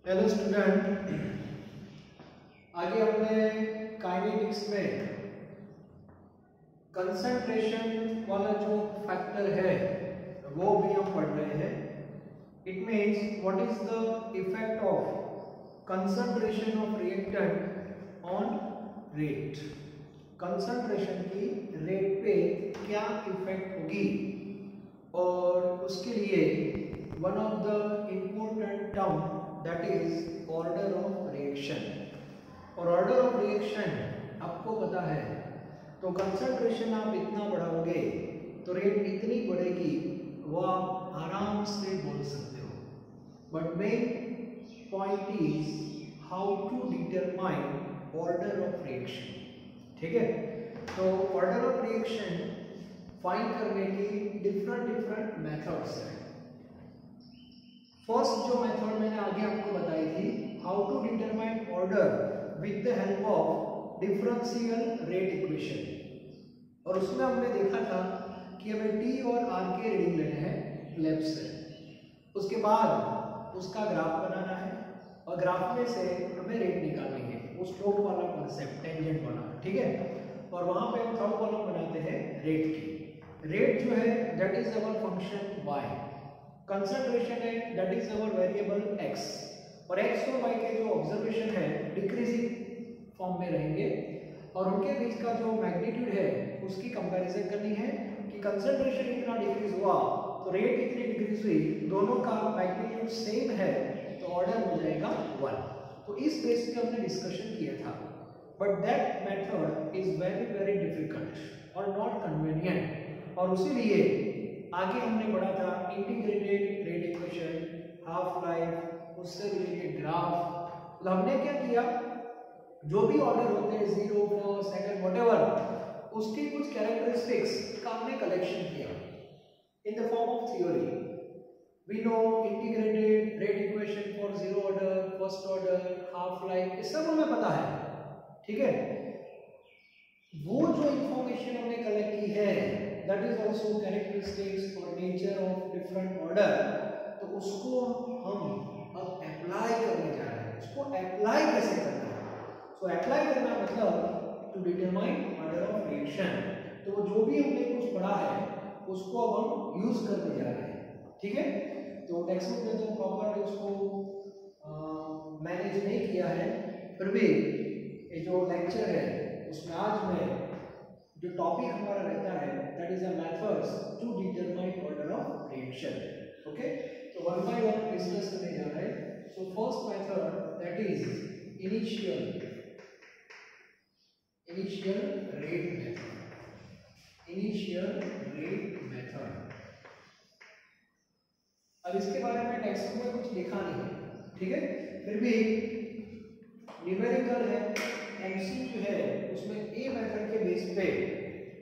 Hello student, आगे हमने kinetics में कंसंट्रेशन वाला जो फैक्टर है वो भी हम पढ़ रहे हैं। It means what is the effect of concentration of reactant on rate. Concentration की रेट पे क्या इफेक्ट होगी, और उसके लिए one of the important term that is order of reaction. और ऑर्डर ऑफ रिएक्शन आपको पता है, तो कंसंट्रेशन आप इतना बढ़ाओगे तो रेट इतनी बढ़ेगी वो आप आराम से बोल सकते हो। But main point is how to determine order of reaction. ठीक है, तो ऑर्डर ऑफ रिएक्शन फाइंड करने की डिफरेंट मेथड्स हैं। फर्स्ट जो मेथड मैंने आगे आपको बताई थी, how to determine order with the help of differential rate equation. और उसमें हमने देखा था कि हमें टी और आर के रीडिंग लेने हैं लेफ्ट से, उसके बाद उसका ग्राफ बनाना है और ग्राफ में से हमें रेट निकालनी है, वो स्लोप वाला कॉन्सेप्ट, टेंजेंट वाला। ठीक है, और वहां पे हम थर्ड कॉलम बनाते हैं रेट की। रेट जो है that is our function y, concentration है that is our variable x, और x और y के जो ऑब्जर्वेशन है डिक्रीजिंग फॉर्म में रहेंगे, और उनके बीच का जो मैग्नीट्यूड है उसकी कंपैरिजन करनी है कि कंसंट्रेशन इतना डिक्रीज हुआ तो रेट इतनी डिक्रीज हुई, दोनों का मैग्नीट्यूड सेम है तो ऑर्डर हो जाएगा 1। तो इस बेस पे हमने डिस्कशन किया था, but that method is very difficult और नॉट कन्वीनियंट, और उसीलिए आगे हमने पढ़ा था integrated rate equation, half life, उससे रिलेटेड ग्राफ। तो हमने क्या किया, जो भी ऑर्डर होते हैं 0, 1, 2, व्हाटएवर, उसकी कुछ कैरेक्टरिस्टिक्स का हमने कलेक्शन किया in the form of theory. We know integrated rate equation for 0 order, first order, half life, ये सब हमें पता है। ठीक है, वो जो इंफॉर्मेशन हमने कलेक्ट की है दैट इज आल्सो कैरेक्टरिस्टिक्स और नेचर ऑफ डिफरेंट ऑर्डर, तो उसको हम अब अप्लाई करने जा रहे हैं। उसको अप्लाई कैसे करना है? सो अप्लाई करना मतलब to determine order of reaction. तो जो भी हमने कुछ पढ़ा है उसको अब हम यूज करने जा रहे हैं। ठीक है, तो टेक्स्ट बुक में तो प्रॉपर उसको मैनेज नहीं किया है, फिर भी ये जो लेक्चर है उसमें आज में जो टॉपिक हमारा रहता है that is a methods to determine order of reaction. Okay, तो वन बाय वन डिस्कस करने जा रहे हैं। So first method that is initial rate method. Initial rate method, अब इसके बारे में टेक्स्ट बुक में कुछ लिखा नहीं है, ठीक है, फिर भी न्यूमेरिकल है, एमसीक्यू है, उसमें ए मेथड के बेस पे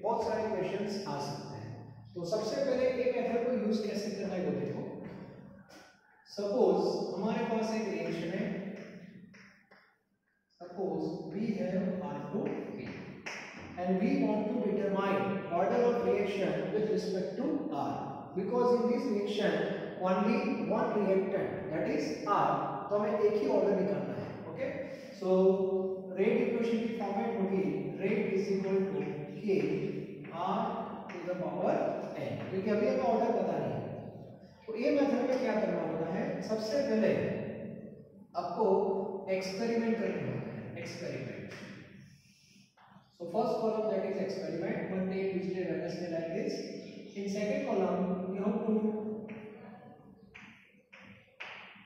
बहुत सारे क्वेश्चंस आ सकते हैं। तो सबसे पहले ए मेथड को यूज कैसे करना है वो देखो। सपोज हमारे पास एक रिएक्शन है, suppose we have R2P and we want to determine order of reaction with respect to R, because in this reaction only one reactant that is R, तो हमें एक ही ऑर्डर निकालना है। ओके, सो रेट इक्वेशन की format होगी rate is equal to K R to the power n, क्योंकि अभी हमें ऑर्डर पता नहीं है। तो ये मेथड में क्या करना होता है, सबसे पहले आपको एक्सपेरिमेंट करना होता है। Experiment, so first column that is experiment, Monday, Tuesday, Wednesday, like this. In second column you have to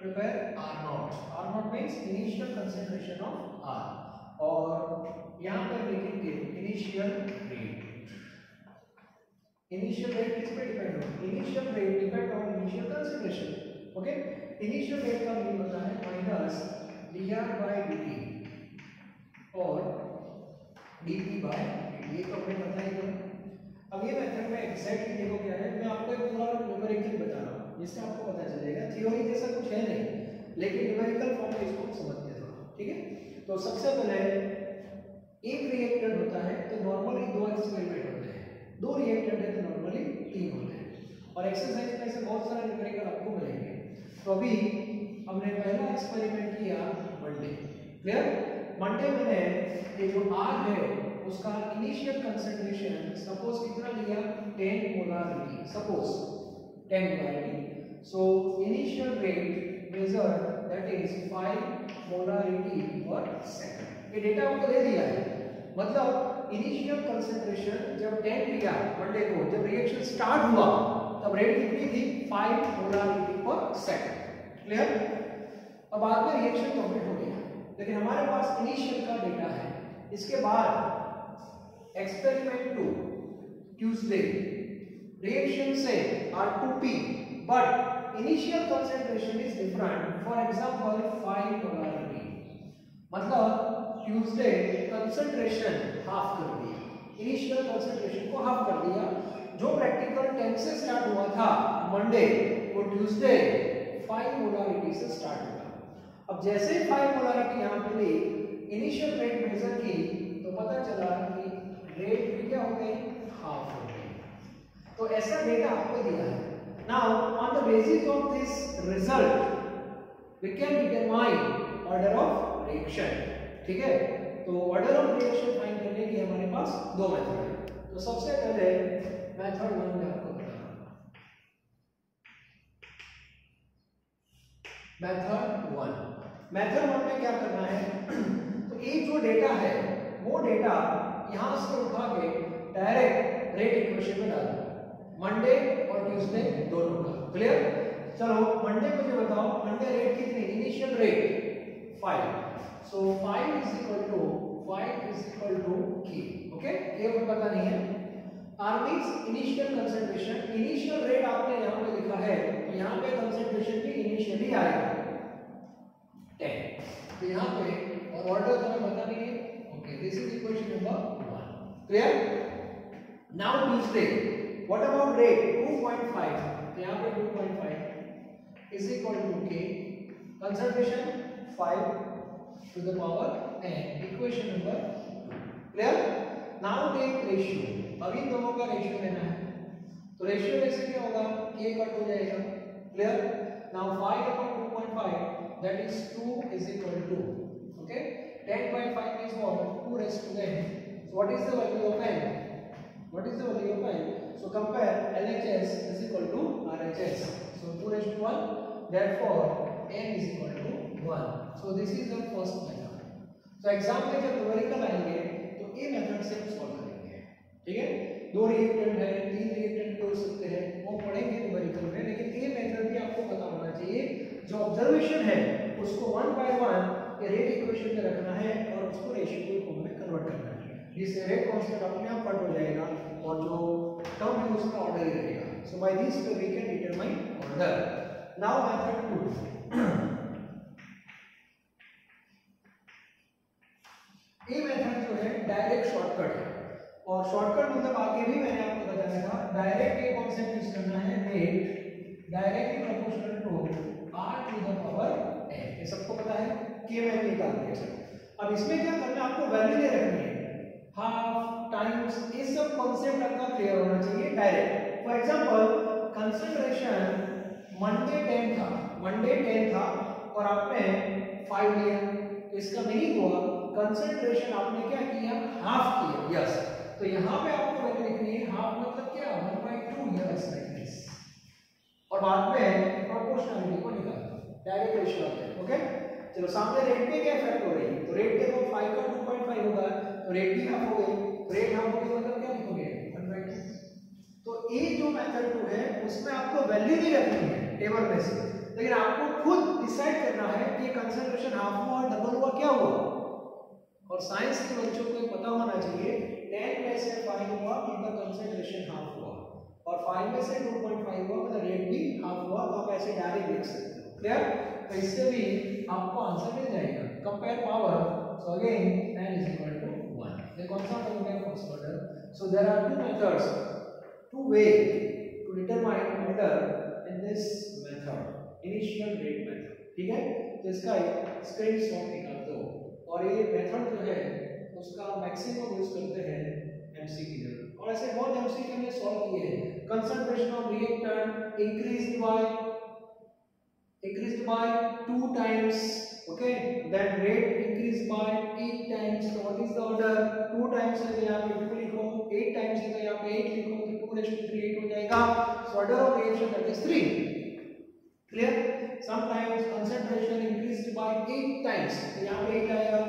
prepare R0. R0 means initial concentration of R, और यहाँ पर लिखेंगे initial rate। initial rate किस पे depend होगा? initial rate depend on initial concentration। Okay, initial rate का mean होता है माइनस dr by dt और dt by dt, ये तो हमें पता ही है। अब ये मेथड में एग्जैक्टली देखो क्या है, मैं आपको एक पूरा न्यूमेरिकल बता रहा हूँ जिससे आपको पता चलेगा, थ्योरी जैसा कुछ है नहीं, लेकिन न्यूमेरिकल फॉर्म में इसको समझते हैं थोड़ा। ठीक है, तो सबसे पहले एक रिएक्टेंट होता है तो नॉर्मली 2 एक्सपेरिमेंट होते हैं, 2 रिएक्टेंट है तो नॉर्मली 3 होते हैं, और एक्सरसाइज में से बहुत सारे न्यूमेरिकल आपको मिलेंगे। तो अभी हमने पहला एक्सपेरिमेंट किया मंडे, क्लियर। मंडे मैंने ये जो आर है उसका इनिशियल कंसंट्रेशन सपोज कितना लिया 10 molarity, suppose 10 molarity. So initial rate measure that is 5 molarity पर सेकंड। ये डेटा आपको दे दिया है, मतलब इनिशियल कंसंट्रेशन जब 10 लिया मंडे को, जब रिएक्शन स्टार्ट हुआ तब रेट कितनी थी 5 मोलारिटी पर सेकंड, क्लियर। अब बाद में रिएक्शन कंप्लीट हो गया, लेकिन हमारे पास इनिशियल का डेटा है। इसके बाद एक्सपेरिमेंट 2 ट्यूसडे, रिएक्शन से R2P but initial concentration is different, for example 5 molarity, मतलब ट्यूसडे कंसंट्रेशन हाफ कर दिया, इनिशियल कंसंट्रेशन को हाफ कर दिया। जो प्रैक्टिकल 10 से स्टार्ट हुआ था मंडे, वो ट्यूसडे 5 मोलारिटी से स्टार्ट हुआ। अब जैसे 5 मोलारिटी यहाँ पे ली, इनिशियल रेट मेजर की, तो पता चला कि रेट भी क्या हो गई, हाफ हो गई। तो ऐसा डेटा आपको दिया है। Now on the basis of this result we can determine order of reaction, ठीक है। तो ऑर्डर ऑफ रिएक्शन फाइंड करने की हमारे पास दो मेथड है। तो सबसे पहले मेथड 1 में आपको बताना, मेथड 1 में क्या करना है, तो ये जो डेटा है वो डेटा यहां से उठा के डायरेक्ट रेट इक्वेशन में डाल दो, मंडे और ट्यूसडे दोनों का, क्लियर। चलो मंडे मुझे बताओ, मंडे रेट कितनी, initial rate 5, so 5 is equal to K, okay, ये हमें पता नहीं है। R means initial concentration, initial rate आपने यहाँ पे लिखा है, तो यहाँ पे कंसंट्रेशन भी इनिशियली आएगा 10, तो यहाँ पे, और ऑर्डर तो हमें पता नहीं है, okay, this is equation number 1, clear. Now Tuesday, what about rate 2.5, तो यहाँ पे 2.5 is equal to K, concentration 5 to the power n, equation number 2, clear। now take ratio, अभी दोनों का रेशियो लेना है, तो रेशियो लेने क्या होगा, k कट हो जाएगा, clear. now 5 upon 2.5 that is 2 is equal to, okay, 10 by 5 is what, 2 raised to n, so what is the value of n, so compare LHS is equal to RHS, so 2 raised to 1, therefore n is equal to 1, so this is the first method। so exam में जब numerical आएंगे तो ये method से हम solve करेंगे, ठीक है। 2 रिएक्टेंट है, 3 रिएक्टेंट हो सकते हैं, वो पढ़ेंगे न्यूमेरिकल में, लेकिन ये मेथड भी आपको पता होना चाहिए। जो ऑब्जर्वेशन है उसको 1 by 1 ये रेट इक्वेशन में रखना है और उसको रेशियो के फॉर्म में कन्वर्ट करना है, जिससे रेट कांस्टेंट अपने आप कट हो जाएगा और जो टर्म है उसका ऑर्डर ही रहेगा। So by this we can determine order. Now method 2, ये मेथड जो है डायरेक्ट शॉर्टकट है, और शॉर्टकट मतलब आगे भी मैंने आपको बताया था, डायरेक्ट ये कॉन्सेप्ट यूज करना है, rate directly proportional to r to the power n, ये सबको पता है, k वैल्यू निकाल दिया सर। अब इसमें क्या करना है, आपको वैल्यू दे रखनी है, हाफ टाइम्स, ये सब कॉन्सेप्ट आपका क्लियर होना चाहिए direct. For example concentration Monday 10 था और आपने 5 लिया, तो इसका मीनिंग हुआ कंसंट्रेशन आपने क्या किया, हाफ किया, यस। तो यहाँ पे आपको वैल्यू लिखनी है, हाफ मतलब क्या, 1/2, यस, लाइक दिस, और बाद में प्रोपोर्शनलिटी को निकाल दो, डायरेक्ट रेशियो आता है, ओके। चलो सामने रेट पे क्या इफेक्ट हो रही है, तो रेट देखो 5 का 2.5 होगा, तो रेट भी हाफ हो गई, रेट हाफ हो गई मतलब क्या लिखोगे, 1/2। तो ये जो मेथड 2 है उसमें आपको वैल्यू नहीं रखनी है टेबल में से, लेकिन आपको खुद डिसाइड करना है कि कंसंट्रेशन हाफ हुआ, डबल हुआ, क्या हुआ। और साइंस के बच्चों को पता होना चाहिए 10 में से 5 हुआ मतलब कंसंट्रेशन हाफ हुआ, और 5 में से 2.5 हुआ मतलब रेट भी हाफ हुआ, तो आप ऐसे डायरेक्ट लिख सकते हो, क्लियर। तो इससे भी आपको आंसर मिल जाएगा। Compare power, so again n is equal to 1, ये कौन सा हो गया, first order. So there are two methods, two way to determine order in this method, initial rate method, ठीक है। तो इसका एक स्क्रीनशॉट निकाल दो, और ये मेथड जो है उसका मैक्सिमम यूज करते हैं एमसीक्यू, और ऐसे बहुत एमसीक्यू में सॉल्व किए हैं। Concentration of reactant increase by increased by 2 times, okay, then rate increased by 8 times. So what is the order? 2 times है तो यहाँ पे 2 लिखो, 8 times है तो यहाँ पे 8 लिखो, तो 2 raised to 3 8 हो जाएगा. So order of reaction that is 3. Clear? Sometimes concentration increased by 8 times, तो यहाँ पे 8 आएगा,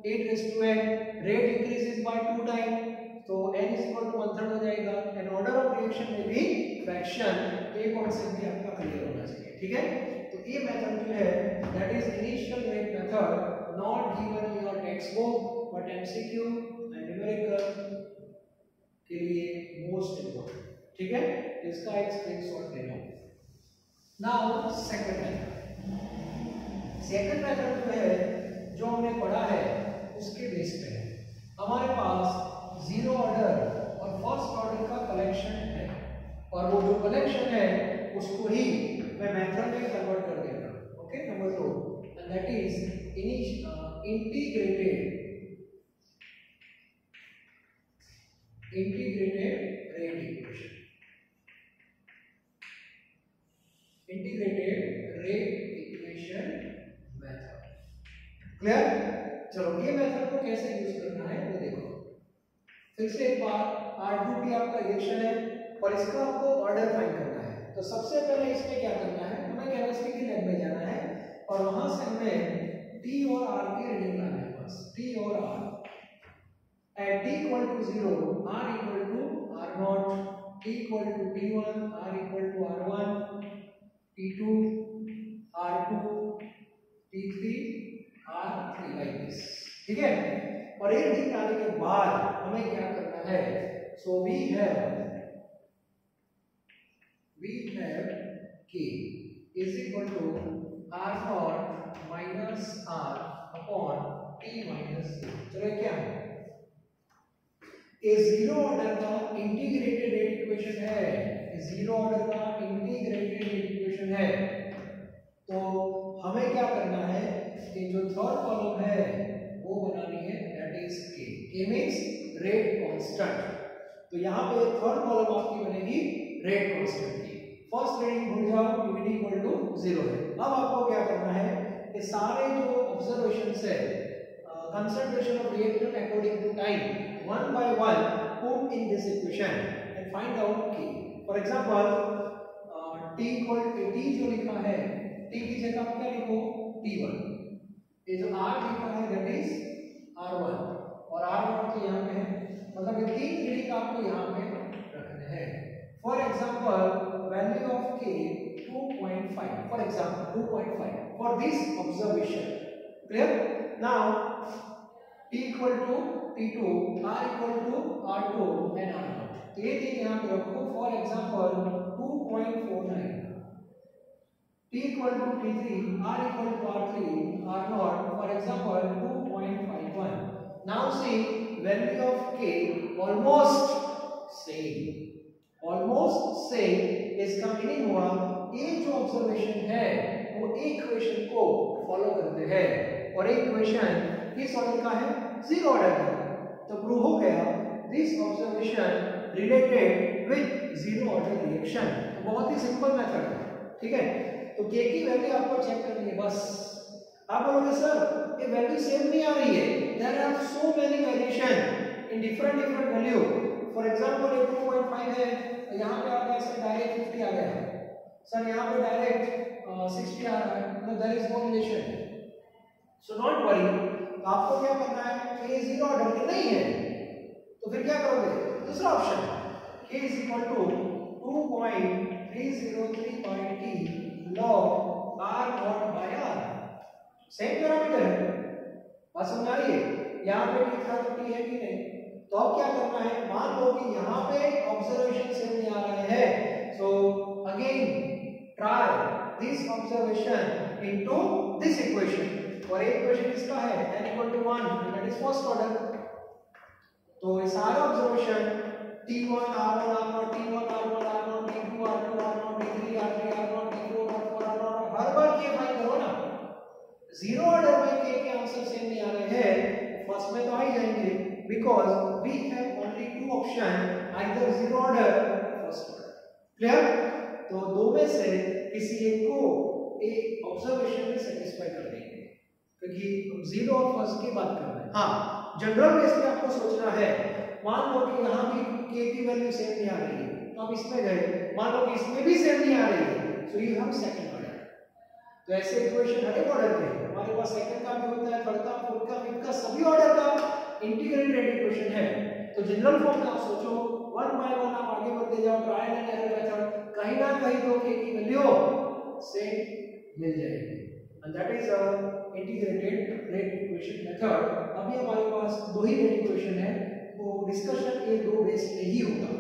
8 raised to 8. Rate increases by 2 times, तो n is equal to 1/3 हो जाएगा. And order of reaction में भी fraction a concept भी आपका clear होना चाहिए. ठीक है, तो ये मेथड जो है that is initial rate method, not given in your textbook but MCQ and numerical के लिए most important. ठीक है, इसका एक स्क्रीनशॉट ले लो. Now second method. Second method जो है जो हमने पढ़ा है उसके बेस पे है. हमारे पास जीरो ऑर्डर और फर्स्ट ऑर्डर का कलेक्शन है और वो जो कलेक्शन है उसको ही मैं मेथड में कन्वर्ट कर देगा. Okay, number 2 and that is integrated rate equation. Integrated rate equation method. Clear? चलो ये मेथड को कैसे यूज करना है वो देखो. फिर से एक बार R2P आपका रिएक्शन है और इसका आपको ऑर्डर फाइंड करना है. तो सबसे पहले इसमें क्या करना है, हमें केमिस्ट्री की लैब में जाना है और वहां से हमें T और R की रीडिंग लानी है. बस T और R at T equal to 0, R equal to R0, T equal to T1, R equal to R1, T2, R2, T3, R3 like this. ठीक है, और ये रीडिंग लाने के बाद हमें क्या करना है. So we have K is equal to R0 minus R upon T minus C. चलो क्या है, ये जीरो ऑर्डर का इंटीग्रेटेड रेट इक्वेशन है. जीरो ऑर्डर का इंटीग्रेटेड रेट इक्वेशन है. तो हमें क्या करना है कि जो थर्ड कॉलम है वो बनानी है, that is K. K means rate constant. तो यहाँ पे थर्ड कॉलम आपकी बनेगी रेट कांस्टेंट की. फर्स्ट रीडिंग भूल जाओ, pVd इक्वल टू 0 है. अब आपको क्या करना है कि सारे जो ऑब्जर्वेशंस है, concentration of reactant according to time, one by one put in this equation and find out K. For example, T equal to T जो लिखा है, T की जगह आप क्या लिखो, T1. ये जो R लिखा है that is R1 और R0 तो यहाँ पे है, मतलब ये तीन रीडिंग आपको यहाँ पे रखने हैं. For example, value of K 2.5. For example, 2.5 for this observation. Clear? Now T equal to T2, R equal to R2 and R0. तो ये चीज यहाँ पे रखो. For example, 2.49. T equal to T3, R equal to R3, R0. For example, 2.51. Now see value of K almost same. Almost same. इसका meaning हुआ ये जो ऑब्जर्वेशन है वो एक इक्वेशन को फॉलो करते हैं और एक इक्वेशन किस ऑर्डर का है, जीरो ऑर्डर का. तो प्रूव हो गया this observation related with zero order reaction. तो बहुत ही सिंपल मेथड है. ठीक है, तो K की वैल्यू आपको चेक करनी है. बस आप बोलोगे सर ये वैल्यू सेम नहीं आ रही है, there are so many variation in different value. For example ये 2.5 है, यहाँ पे आपका ऐसे डायरेक्ट 50 आ गया सर, यहाँ पे डायरेक्ट 60 आ रहा है, मतलब there is no relation. So not worry. आपको क्या करना है, K जीरो ऑर्डर के नहीं है तो फिर क्या करोगे, दूसरा option K is equal to 2.303 T log R0 by R. Same parameter है, बात समझ आ रही है. यहाँ पे T था तो T है कि नहीं. तो अब क्या करना है, मान लो कि यहाँ पे ऑब्जर्वेशन सेम नहीं आ रहे हैं. So again try this observation into this equation. और एक इक्वेशन किसका है, n equal to 1, that is first order. तो ये सारे observation T1 R1 R0 T1 R1 R0 T2 R2 R0 T3 R3 R0 T4 R4 R0 हर बार K find करो ना. Zero order में K के आंसर सेम नहीं आ रहे हैं, फर्स्ट में तो आ ही जाएंगे because we have only two option, either zero order और फर्स्ट ऑर्डर. क्लियर? तो दो में से किसी एक को एक ऑब्जर्वेशन में सेटिस्फाई कर देंगे, क्योंकि हम जीरो और फर्स्ट की बात कर रहे हैं। हाँ, जनरल बेस पे आपको सोचना है, मान लो कि यहाँ भी k की वैल्यू सेम नहीं आ रही है, तो आप इसमें गए, मान लो कि इसमें भी सेम नहीं आ रही है, तो ये हम सेकंड ऑर्डर। तो ऐसे इक्वेशन हर एक ऑर्डर के हमारे पास सेकंड का भी होता है, थर्ड का, फोर्थ का, फिफ्थ का, सभी ऑर्डर का इंटीग्रेटेड इक्वेशन है। तो जनरल फॉर्म में आप सोचो, वन बाय वन आप आगे बढ़ते जाओ, ट्रायल एंड एरर मेथड, कहीं ना कहीं तो k की वैल्यू सेम मिल जाएगी, and that is a integrated rate equation method. अभी हमारे पास दो ही रेट इक्वेशन है, वो डिस्कशन ये दो बेस पे ही होगा।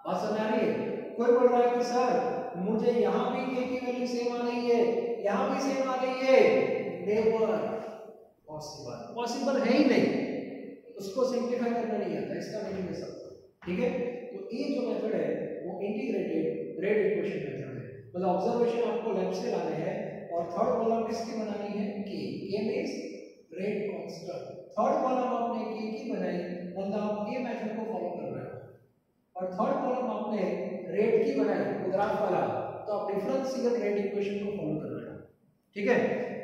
बात समझ आ रही है? कोई बोल रहा है कि सर मुझे यहाँ भी k की वैल्यू सेम आ रही है, यहाँ भी सेम आ रही है, नेवर पॉसिबल है ही नहीं, उसको सिंप्लीफाई करना नहीं आता, इसका मीनिंग है सब। ठीक है, तो ये जो मेथड है वो इंटीग्रेटेड रेट इक्वेशन मेथड है। मतलब ऑब्जर्वेशन आपको लेफ्ट से लाने हैं और थर्ड कॉलम किसकी बनानी है, k means rate constant. Third column आपने k की बनाई, मतलब आप ये मेथड को फॉलो कर रहे हो, और थर्ड कॉलम आपने रेट की बनाई ग्राफ वाला, तो आप डिफरेंशियल रेट इक्वेशन को फॉलो कर रहे हो। ठीक है,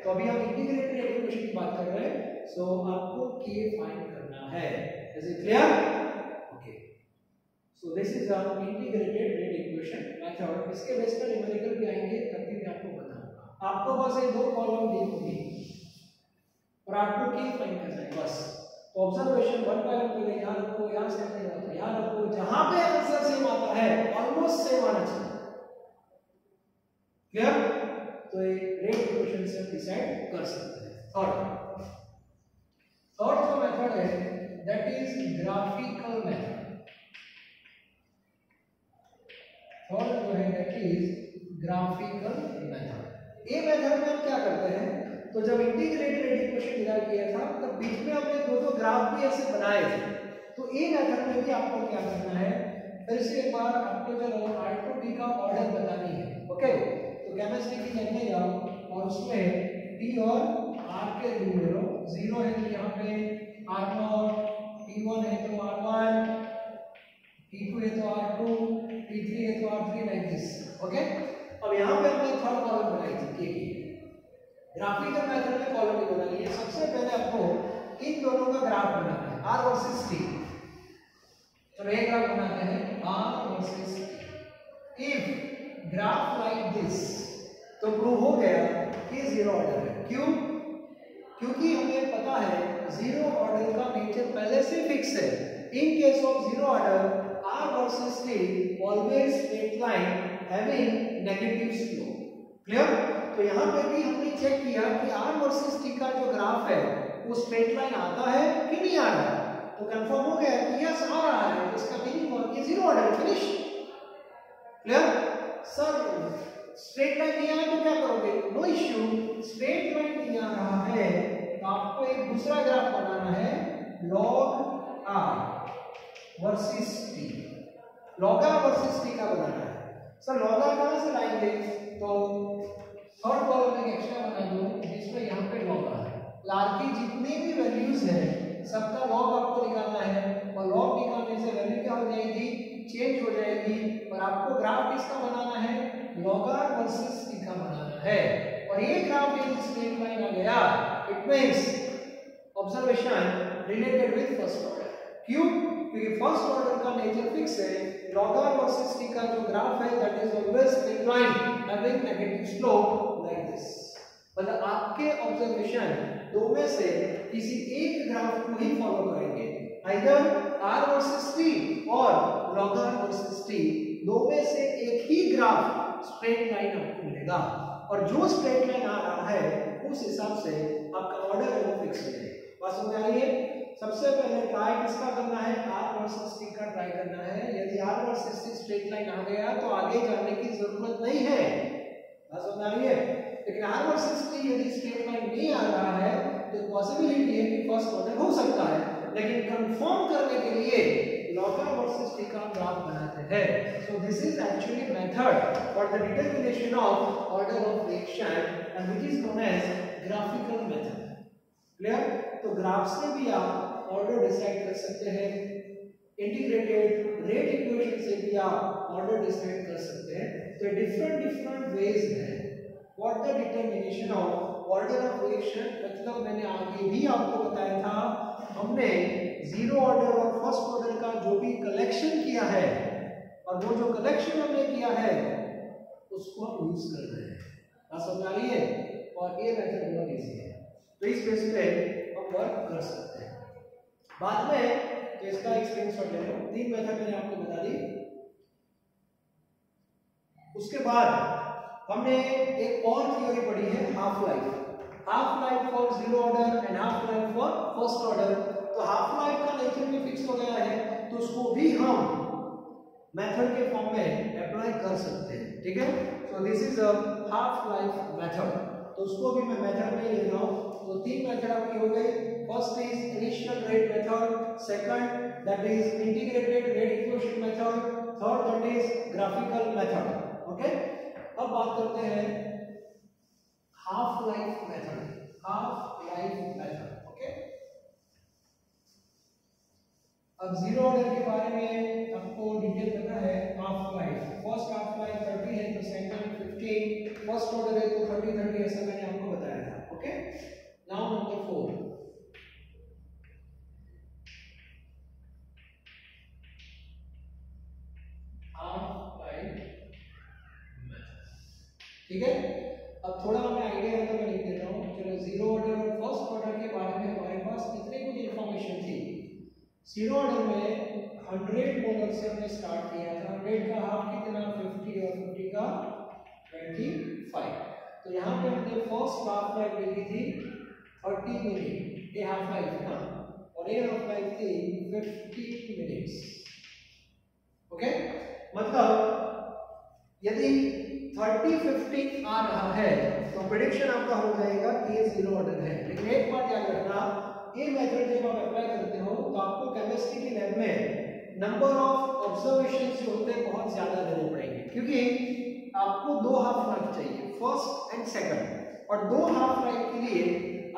तो अभी हम इंटीग्रेटेड रेट इक्वेशन की बात कर रहे हैं, सो आपको k फाइंड करना है। Is it clear? Okay, so this is our integrated rate equation method. इसके बेस पर न्यूमेरिकल भी आएंगे, तभी मैं आपको बताऊंगा। आपको बस ये दो कॉलम दी होगी और आपको k फाइंड करना है बस। तो ऑब्जर्वेशन वन बाय वन पहले याद रखो, यहां से नहीं आता, याद रखो जहां पे आंसर सेम आता है ऑलमोस्ट सेम आना चाहिए। क्लियर? तो ये रेट इक्वेशन से डिसाइड कर सकते हैं। थर्ड जो मेथड है that is graphical method. Third जो है दैट इज ग्राफिकल मेथड। ये मेथड में हम क्या करते हैं, तो जब इंटीग्रेटेड रेट इक्वेशन डिराइव किया था तब बीच में हमने दो ग्राफ भी ऐसे बनाए थे। तो ये मेथड में भी आपको क्या करना है, फिर से एक बार आपको चलो R to D का ऑर्डर बतानी है। ओके, तो केमिस्ट्री की लाइन में जाओ और उसमें T और R के रूल ले लो। 0 है तो यहाँ पे R0, T1 है तो R1, T2 है तो R2, T3 है तो R3, लाइक दिस। ओके, अब यहाँ पे हमने थर्ड कॉलम बनाई थी k की। ग्राफिकल मेथड में कॉलम भी बनानी है। सबसे पहले आपको इन दोनों का ग्राफ बनाना है, R वर्सेस T। तो एक ग्राफ बनाते हैं R versus T। If graph like this, तो प्रूव हो गया कि जीरो ऑर्डर है। क्यों? क्योंकि हमें पता है जीरो ऑर्डर का नेचर पहले से फिक्स है। In case of zero order R versus T always straight line having negative slope. Clear? तो यहाँ पे भी हमने चेक किया कि R वर्सेस T का जो ग्राफ है वो स्ट्रेट लाइन आता है कि नहीं आ रहा है, तो कंफर्म हो गया कि यस आ रहा है, तो इसका मीनिंग हुआ कि zero order finish. Clear? Sir straight line नहीं आया तो क्या करोगे? नो इश्यू, स्ट्रेट लाइन नहीं आ रहा है तो आपको एक दूसरा ग्राफ बनाना है, log R versus T। log R versus T का बनाना है। सर log R कहां से लाएंगे? तो थर्ड कॉलम में एक्स्ट्रा बना दो जिसमें यहाँ पे log R है। R की जितनी भी वैल्यूज है सबका log आपको निकालना है, और log निकालने से वैल्यू क्या हो जाएगी? चेंज हो जाएगी। और आपको ग्राफ किसका बनाना है? log R वर्सेस T का बनाना है। और ये ग्राफ यदि स्ट्रेट लाइन आ गया, it means observation related with first order. क्यों? क्योंकि फर्स्ट ऑर्डर का नेचर फिक्स है। log R वर्सेस T का जो ग्राफ है that is always straight line having negative slope like this. मतलब आपके ऑब्जर्वेशन दो में से किसी एक ग्राफ को ही फॉलो करेंगे, आइदर R वर्सेस T और log R वर्सेस T, दो में से एक ही ग्राफ स्ट्रेट लाइन आपको मिलेगा, और जो स्ट्रेट लाइन आ रहा है उस हिसाब से आपका ऑर्डर है वो फिक्स हो जाएगा। बात समझ आ रही है? सबसे पहले ट्राई किसका करना है? R वर्सेस T का ट्राई करना है। यदि R versus T straight line आ गया तो आगे जाने की जरूरत नहीं है। बात समझ आ रही है? लेकिन R वर्सेस T यदि स्ट्रेट लाइन नहीं आ रहा है तो पॉसिबिलिटी है कि फर्स्ट ऑर्डर हो सकता है, लेकिन कंफर्म करने के लिए log R वर्सेस T का ग्राफ बनाते हैं। So this is actually method for the determination of order of reaction and which is known as graphical method. Clear? तो ग्राफ से भी आप ऑर्डर डिसाइड कर सकते हैं, इंटीग्रेटेड रेट इक्वेशन से भी आप ऑर्डर डिसाइड कर सकते हैं। तो डिफरेंट वेज है for the determination of order of reaction, मतलब मैंने आगे भी आपको बताया था, हमने जीरो ऑर्डर और फर्स्ट ऑर्डर का जो भी कलेक्शन किया है, और वो जो कलेक्शन हमने किया है उसको हम यूज कर रहे हैं। बात समझ आ रही है? और ये मेथड बहुत इजी है, तो इस बेस पे हम वर्क कर सकते हैं। बाद में तो इसका एक स्क्रीनशॉट ले लो। 3 मेथड मैंने आपको बता दी। उसके बाद हमने एक और थ्योरी पढ़ी है, half life. Half life for zero order and half life for first order. तो हाफ लाइफ का नेचर भी फिक्स हो गया है, तो उसको भी हम मेथड के फॉर्म में अप्लाई कर सकते हैं। ठीक है, so this is a half life method, तो उसको भी मैं मेथड में ले रहा हूं। तो 3 मेथड आपकी हो गई। First is initial rate method, second that is integrated rate equation method, third that is graphical method. Okay, अब बात करते हैं half life method. Half life method, okay. अब जीरो ऑर्डर के बारे में आपको डिटेल पता है। Half life, first half life 30 है तो सेकंड 15, फर्स्ट ऑर्डर है तो 30 ऐसा मैंने आपको बताया था। Okay, now number 4, half life method. ठीक है, अब थोड़ा हमें आइडिया है तो मैं लिख देता हूँ। चलो, जीरो ऑर्डर और फर्स्ट ऑर्डर के बारे में हमारे पास कितनी कुछ इंफॉर्मेशन थी। जीरो ऑर्डर में 100 मोलर से हमने स्टार्ट किया था। 100 का हाफ कितना, 50, और 50 का 25। तो यहाँ पे हमने फर्स्ट हाफ लाइफ लिखी थी 30 मिनट, ये हाफ लाइफ है ना, और ये हाफ लाइफ थी 50 मिनट्स। ओके, मतलब यदि 30-50 आ रहा है तो प्रेडिक्शन आपका हो जाएगा कि ये जीरो ऑर्डर है। लेकिन एक बात याद रखना, ये मेथड जब आप अप्लाई करते हो तो आपको केमिस्ट्री की लैब में नंबर ऑफ ऑब्जर्वेशंस जो होते हैं बहुत ज्यादा देने पड़ेंगे, क्योंकि आपको 2 हाफ लाइफ चाहिए, फर्स्ट एंड सेकंड। और 2 हाफ लाइफ के लिए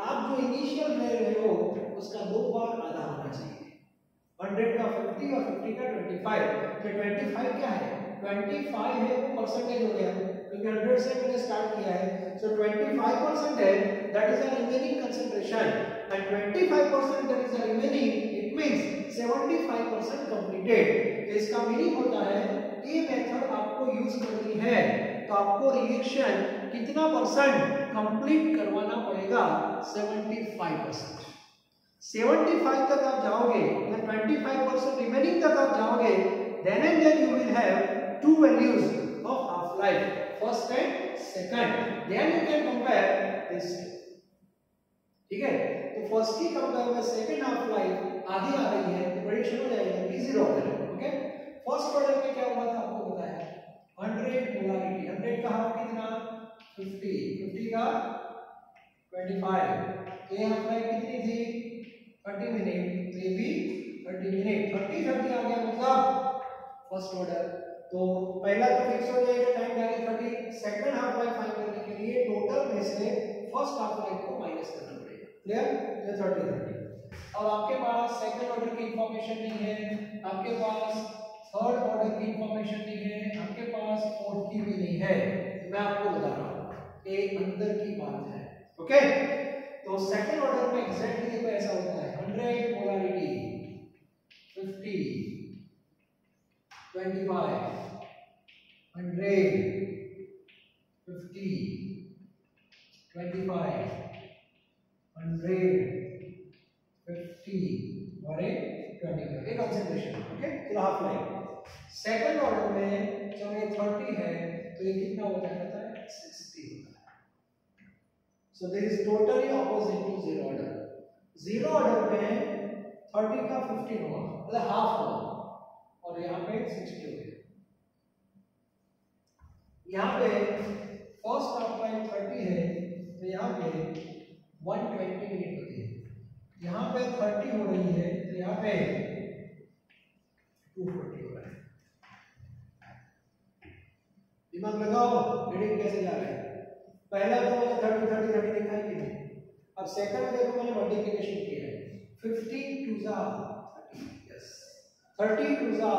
आप जो इनिशियल ले रहे हो उसका 2 बार आधा होना चाहिए। 100 का 50 और 50 का 25। तो 25 क्या है, 25 है वो परसेंटेज हो गया, क्योंकि 100 से मैंने स्टार्ट किया है। सो 25% है, that is a remaining concentration, and 25% that is a remaining, it means 75% completed. तो इसका मीनिंग होता है ये मेथड आपको यूज करनी है तो आपको रिएक्शन कितना परसेंट कंप्लीट करवाना पड़ेगा, 75%। 75 तक आप जाओगे या 25% रिमेनिंग तक आप जाओगे, then and then you will have 2 values of half life, first and second, then you can compare this। ठीक है, तो फर्स्ट की कंपेयर में सेकंड हाफ लाइफ आधी आ रही है तो प्रेडिक्शन हो जाएगा कि जीरो ऑर्डर है। ओके, फर्स्ट ऑर्डर में क्या हुआ था आपको बताया, 100 मोलारिटी, 100 का हाफ कितना, 50, 50 का 25। तो ये हाफ लाइफ कितनी थी, 30 मिनट, तो ये भी 30 मिनट, 30 आ गया मतलब फर्स्ट ऑर्डर। तो पहला तो फिक्स हो जाएगा time direct 30, second half life find करने के लिए टोटल में से फर्स्ट हाफ लाइफ को माइनस करना पड़ेगा। क्लियर, ये 30। अब आपके पास सेकंड ऑर्डर की इंफॉर्मेशन नहीं है, आपके पास थर्ड ऑर्डर की इंफॉर्मेशन नहीं है, आपके पास फोर्थ की भी नहीं है, तो मैं आपको बता रहा हूं ये अंदर की बात है। ओके, तो सेकंड ऑर्डर में एग्जैक्टली देखो ऐसा होता है, 100 मोलारिटी, 50, 25, 100, 50, 25, 100, 50 और 25, एक कंसंट्रेशन। ओके, तो हाफ लाइफ। सेकंड ऑर्डर में जब ये 30 है तो ये कितना होता है, 60 होता है। So this is totally opposite to zero order. Zero order में 30 का 15 हुआ, मतलब हाफ हुआ, और यहाँ पे 60 हो गया। यहाँ पे फर्स्ट हाफ लाइफ 30 है तो यहाँ पे 120 मिनट होती है, यहाँ पे 30 हो रही है तो यहाँ पे 240 हो रहा है। दिमाग लगाओ, रीडिंग कैसे जा रहा है। पहला तो मैंने 30 दिखाई कि नहीं, अब सेकंड में देखो मैंने मल्टीप्लिकेशन किया है, 50 2 जा 30, यस, 30 2 जा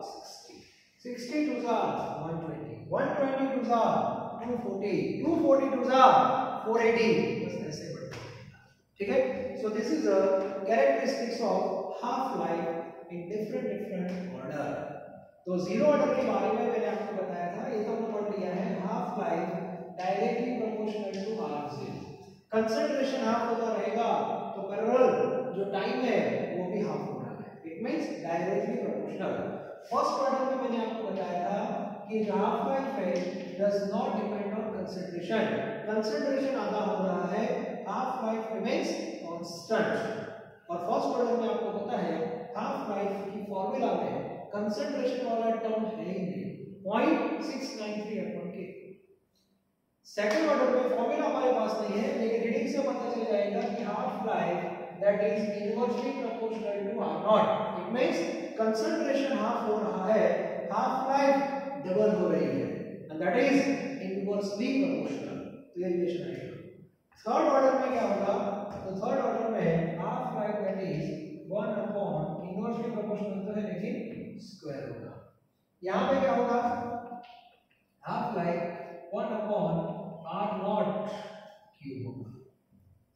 60, 60 2 जा 120, 120 2 जा 240, 240 टू जा 480, बस ऐसे बढ़ता है। ठीक है, so this is the characteristics of half life in different order. तो जीरो ऑर्डर के बारे में मैंने आपको बताया था, ये तो हमने पढ़ लिया है। Half life directly proportional to R से, कंसंट्रेशन हाफ होता रहेगा तो पैरेलल जो टाइम है वो भी हाफ होना है, it means directly proportional. First order में मैंने आपको बताया था कि हाफ लाइफ है does not depend on concentration, concentration आधा हो रहा है, हाफ लाइफ रिमेंस कांस्टेंट। और फर्स्ट ऑर्डर में आपको पता है हाफ लाइफ की फार्मूला में कंसंट्रेशन वाला टर्म है ही नहीं, 0.693 अपॉन के। सेकंड ऑर्डर में फार्मूला हमारे पास नहीं है, लेकिन रीडिंग से पता चल जाएगा कि half life that is inversely proportional to R naught, it means concentration half हो रहा है, हाफ लाइफ डबल हो रही है, and that is inversely proportional. तो ये रिलेशन आएगा। थर्ड ऑर्डर में क्या होगा, तो थर्ड ऑर्डर में half life that is 1 upon inversely proportional तो है लेकिन स्क्वायर होगा। यहां पे क्या होगा, half life 1 upon R naught cube होगा।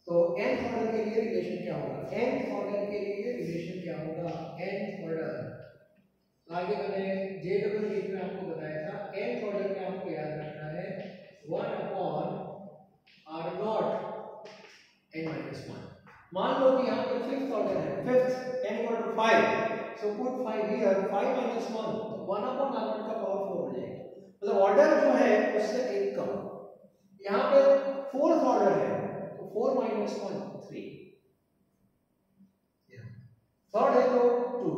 तो nth ऑर्डर के लिए रिलेशन क्या होगा, nth ऑर्डर के लिए रिलेशन क्या होगा, nth ऑर्डर आगे मैंने जे डबल टी में आपको बताया था, nth ऑर्डर में आपको याद रखना है 1 upon R naught n minus 1। मान लो कि यहाँ पर फिफ्थ ऑर्डर है, fifth n equal to 5, so put 5 here, 5 minus 1 तो 1 अपॉन आर नॉट का पावर 4 हो जाएगा, मतलब ऑर्डर जो है उससे एक कम। यहाँ पे फोर्थ ऑर्डर है तो 4 माइनस 1 3, थर्ड है तो 2,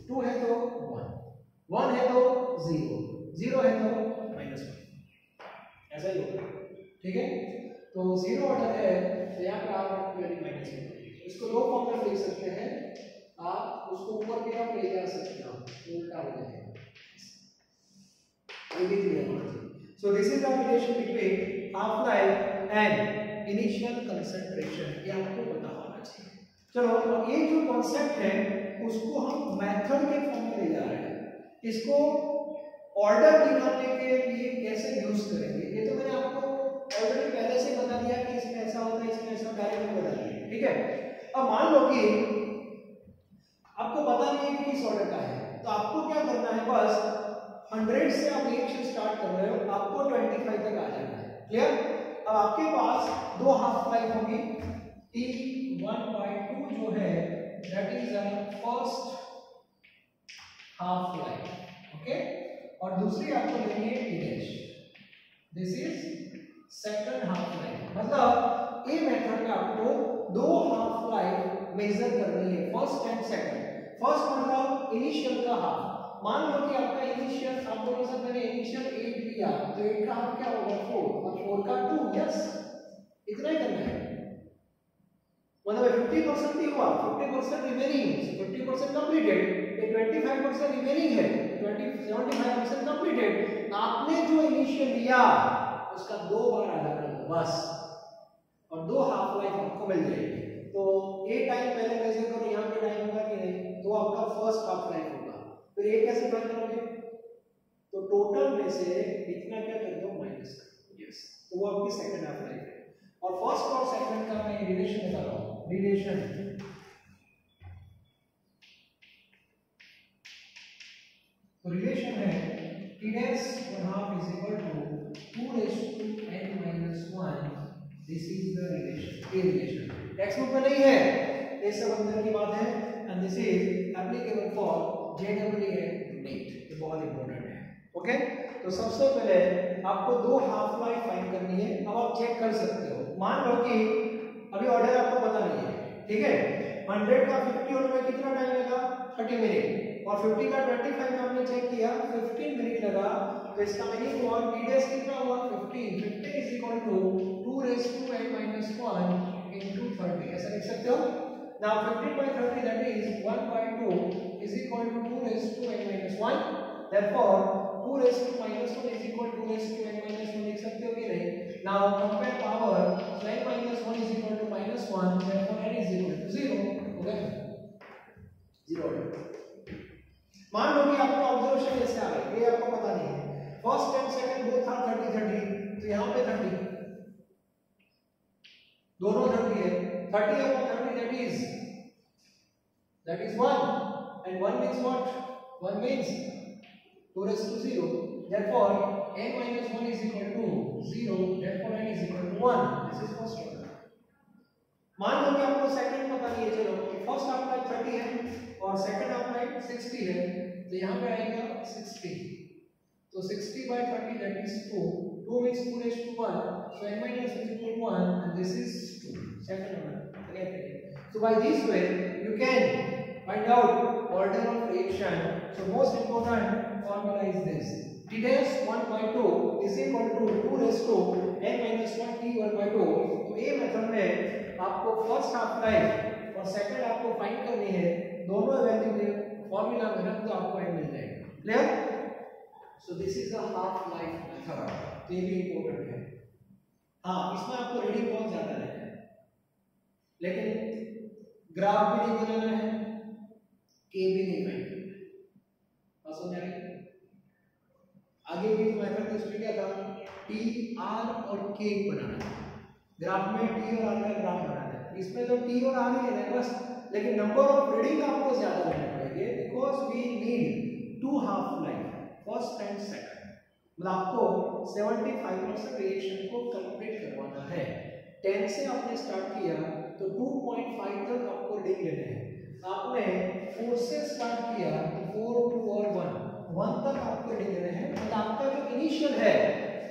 2 है तो 1, 1 है तो 0, 0 है तो माइनस 1, ऐसा ही होगा। ठीक है, तो जीरो ऑर्डर है तो यहाँ पे आप माइनस 1, इसको दो फॉर्म में लिख सकते हैं, आप उसको ऊपर की तरफ ले जा सकते हो, उल्टा हो जाएगा। ये भी क्लियर होना चाहिए। सो this is the relation between half life and initial concentration, ये आपको पता होना चाहिए। चलो, अब ये जो कॉन्सेप्ट है उसको हम मेथड के फॉर्म में ले जा रहे हैं, इसको ऑर्डर निकालने के लिए कैसे यूज करेंगे, ये तो मैंने आपको ऑलरेडी पहले से बता दिया कि इसमें ऐसा होता है, इसमें ऐसा, डायरेक्ट बता दिया। ठीक है, अब मान लो कि आपको पता नहीं है कि किस ऑर्डर का है, तो आपको क्या करना है, बस 100 से आप रिएक्शन स्टार्ट कर रहे हो, आपको 25 तक आ जाना है। क्लियर, अब आपके पास दो हाफ लाइफ होगी, T1/2 जो है that is first half life, okay, और दूसरी आपको लेनी है T', this is second half life. मतलब ये मेथड में आपको दो हाफ लाइफ मेजर करनी है, फर्स्ट एंड सेकंड। फर्स्ट मतलब इनिशियल का हाफ, मान लो कि आपका इनिशियल, आप बोलो सर मैंने इनिशियल 8 लिया तो 8 का हाफ क्या होगा 4 और 4 का 2, यस इतना ही करना है, मतलब 50% ही हुआ, 50% रिमेनिंग, 50% कंप्लीटेड, ये 25% रिमेनिंग है, 75% कंप्लीटेड। आपने जो इनिशियल लिया उसका 2 बार आधा कर दो बस, और दो हाफ लाइफ आपको मिल जाएगी। तो ए टाइम पहले मेजर करो, यहाँ पे टाइम होगा कि नहीं, तो आपका फर्स्ट हाफ लाइफ होगा। फिर ये कैसे फाइंड करोगे, तो टोटल में से इतना क्या कर दो माइनस कर दो, यस, तो वो आपकी सेकंड हाफ लाइफ है। और फर्स्ट और सेकंड का मैं रिलेशन बता रहा हूँ, रिलेशन तो रिलेशन है T'1/2 is equal to 2 raised to n minus 1, this is the relation, ये रिलेशन टेक्स्ट बुक में नहीं है, ये सब अंदर की बात है, and this is applicable for JEE and NEET, ये बहुत इंपॉर्टेंट है। ओके, तो सबसे पहले आपको दो हाफ लाइफ फाइंड करनी है। अब आप चेक कर सकते हो, मान लो कि अभी ऑर्डर आपको पता नहीं है, ठीक है, 100 का 50 होने में कितना टाइम लगा, 30 मिनट, और 50 का 25 का हमने चेक किया 15 मिनट लगा, तो इसका मीनिंग हुआ T' कितना हुआ 15, 15 is equal to 2 raised to n minus 1 into 30, ऐसा लिख सकते हो। Now 15/30 that is 1/2 is equal to 2 raised to n minus 1, therefore 2 raised to minus 1 is equal to 2 raised to n minus 1 लिख सकते हो कि नहीं। Now compare power, so n minus 1 is equal to minus 1, therefore n is equal to 0, हो गया 0। मान लो कि आपका ऑब्जर्वेशन ऐसे आ रहा है, ये आपको पता नहीं है, first and second both are 30 30, तो दोनों 30 है, 30 upon 30 that is 1, and 1 means what? 1 means 2 raised to 0. Therefore n minus 1 is equal to 0. Therefore n is equal to 1. This is first order. मान लो कि आपको सेकंड पता नहीं है, चलो फर्स्ट आपका 30 है और सेकंड आपका 60 है, तो यहाँ पे आएगा 60, तो 60 by 30 that is 2. 2 means 2 raised to 1, so n minus 1 is equal to 1, and this is 2. Second order. So by this way you can find out order of reaction. So most important formula is this: t dash 1 by 2 is equal to 2 raised to n minus 1 t 1 by 2. तो ये method में आपको first half life और second आपको find करनी है, दोनों value में फॉर्मूला में रख दो, आपको n मिल जाएगा। Clear? So this is a half life method, तो ये भी इंपॉर्टेंट है। हाँ, इसमें आपको रीडिंग बहुत ज्यादा लेना है, लेकिन ग्राफ भी नहीं बनाना है, के भी नहीं फाइंड करना है। बात समझ आ रही? आगे भी मेथड का स्टडी क्या था, टी आर और के बनाना है। ग्राफ में टी और आर का ग्राफ बनाना है, इसमें तो टी और आर ही है बस, लेकिन नंबर ऑफ रीडिंग आपको ज्यादा लेने पड़ेंगे, because we need 2 half life, first and second. मतलब आपको 75% रिएक्शन को कंप्लीट करवाना है। 10 से आपने स्टार्ट किया तो 2.5 तक आपको रीडिंग लेने हैं। आपने 4 से स्टार्ट किया तो 4, 2 और 1 तक आपको रीडिंग लेने हैं। मतलब आपका जो इनिशियल है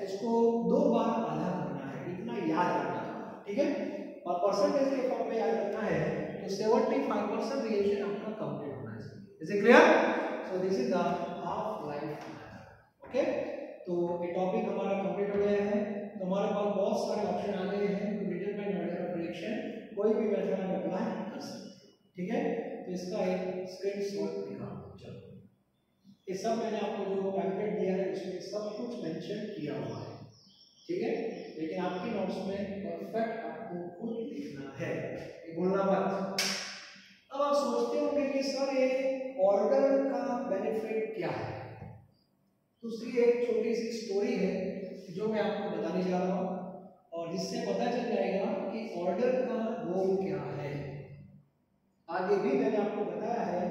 उसको 2 बार आधा करना है, इतना याद रखना है, ठीक है? और परसेंटेज के फॉर्म में याद रखना है, तो 75% रिएक्शन आपका कंप्लीट होना है। Is it clear? So this is the half life method. Okay, तो ये टॉपिक हमारा कंप्लीट हो गया है। तो हमारे पास बहुत सारे ऑप्शन आ गए हैं to determine order of reaction, कोई भी मेथड आप अप्लाई कर सकते हैं, ठीक है? तो इसका एक स्क्रीनशॉट निकालो। चलो, ये सब मैंने आपको जो पैम्फलेट दिया है उसमें सब कुछ मेंशन किया हुआ है, ठीक है? लेकिन आपकी नोट्स में परफेक्ट आपको खुद लिखना है, ये बोलना मत। अब आप सोचते होंगे कि सर ये ऑर्डर का बेनिफिट क्या है? दूसरी एक छोटी सी स्टोरी है जो मैं आपको बताने जा रहा हूँ, और जिससे पता चल जाएगा कि ऑर्डर का रोल क्या है। आगे भी मैंने आपको बताया है,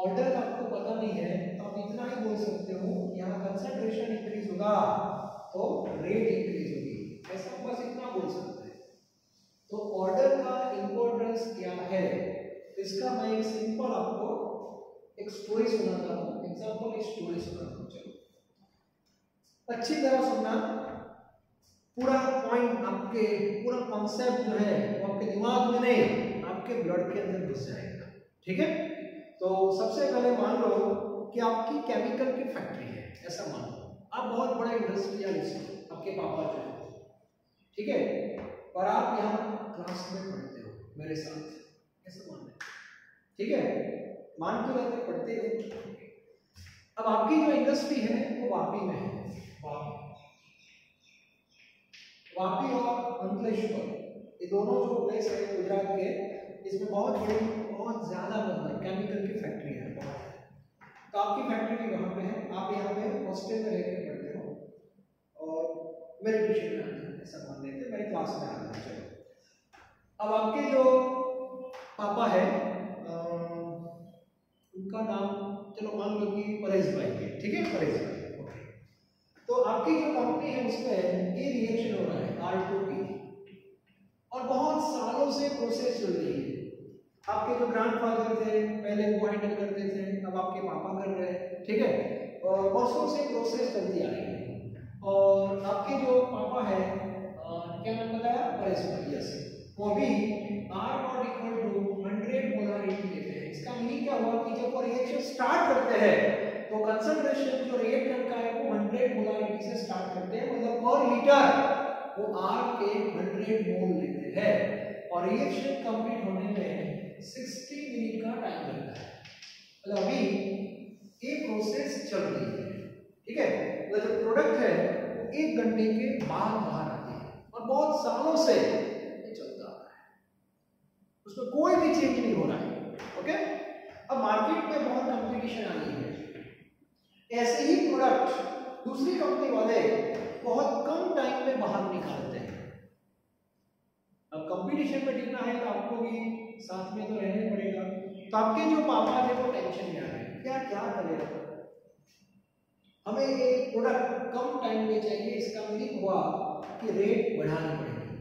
ऑर्डर आपको पता नहीं है तो आप इतना ही बोल सकते हो, यहाँ कंसंट्रेशन इंक्रीज होगा तो रेट इंक्रीज होगी, ऐसा बस इतना बोल सकते हैं। तो ऑर्डर का इंपॉर्टेंस क्या है, इसका मैं एक सिंपल आपको एक स्टोरी सुनाता हूँ, एग्जांपल एक स्टोरी सुनाता हूँ। चलो अच्छी तरह सुनना, पूरा पॉइंट आपके पूरा कॉन्सेप्ट जो है वो आपके दिमाग में नहीं, आपके ब्लड के अंदर घुस जाएगा, ठीक है? तो सबसे पहले मान लो कि आपकी केमिकल की फैक्ट्री है, ऐसा मान लो आप बहुत बड़ा इंडस्ट्रियलिस्ट हो, आपके पापा जो है, ठीक है? और आप यहाँ क्लास में पढ़ते हो मेरे साथ, ऐसा मान लें, ठीक है? मान के रहते पढ़ते हो। अब आपकी जो इंडस्ट्री है वो वापी में है, वापी और अंकलेश्वर, ये दोनों जो प्लेस है गुजरात के, इसमें बहुत बड़ी, बहुत ज्यादा मतलब केमिकल की फैक्ट्री है, बहुत। तो आपकी फैक्ट्री भी वहाँ पे है, आप यहाँ पे हॉस्टल में रहकर पढ़ते हो और मेरे ट्यूशन में आते हैं, ऐसा मान लेते हैं, मेरे क्लास में आते हैं। चलो, अब आपके जो पापा है उनका नाम चलो मान लो कि परेश भाई है, ठीक है? परेश भाई, ओके। तो आपकी जो कंपनी है उसमें ये रिएक्शन हो रहा है R2P, और बहुत सालों से प्रोसेस चल रही है। आपके जो ग्रैंडफादर थे पहले वो हैंडल करते थे, अब आपके पापा कर रहे हैं, ठीक है? और वर्षों से प्रोसेस चलती आ रही है। और आपके जो पापा है क्या नाम बताया, परेश भाई, यस, वो भी R0 इक्वल टू 100 मोलारिटी लेते हैं। इसका मीनिंग क्या हुआ कि जब वो रिएक्शन स्टार्ट करते हैं तो कंसंट्रेशन जो रिएक्टेंट का है वो 100 मोलारिटी से स्टार्ट करते हैं, मतलब पर लीटर वो R के 100 मोल लेते हैं, और रिएक्शन कंप्लीट होने में 60 मिनट का टाइम लगता है। मतलब अभी ये प्रोसेस चल रही है, ठीक है? मतलब जो प्रोडक्ट है वो 1 घंटे के बाद बाहर आती है, और बहुत सालों से ये चलता आ रहा है, उसमें कोई भी चेंज नहीं हो रहा है, ओके? अब मार्केट में बहुत कंपटीशन आ रही है, ऐसे ही प्रोडक्ट दूसरी कंपनी वाले बहुत कम टाइम में बाहर निकालते हैं। अब कंपटीशन साथ में तो रहना ही पड़ेगा। तो आपके जो पापा थे वो टेंशन में आ रहे हैं, क्या क्या करें, हमें ये प्रोडक्ट कम टाइम में चाहिए। इसका मीनिंग हुआ कि रेट बढ़ानी पड़ेगी।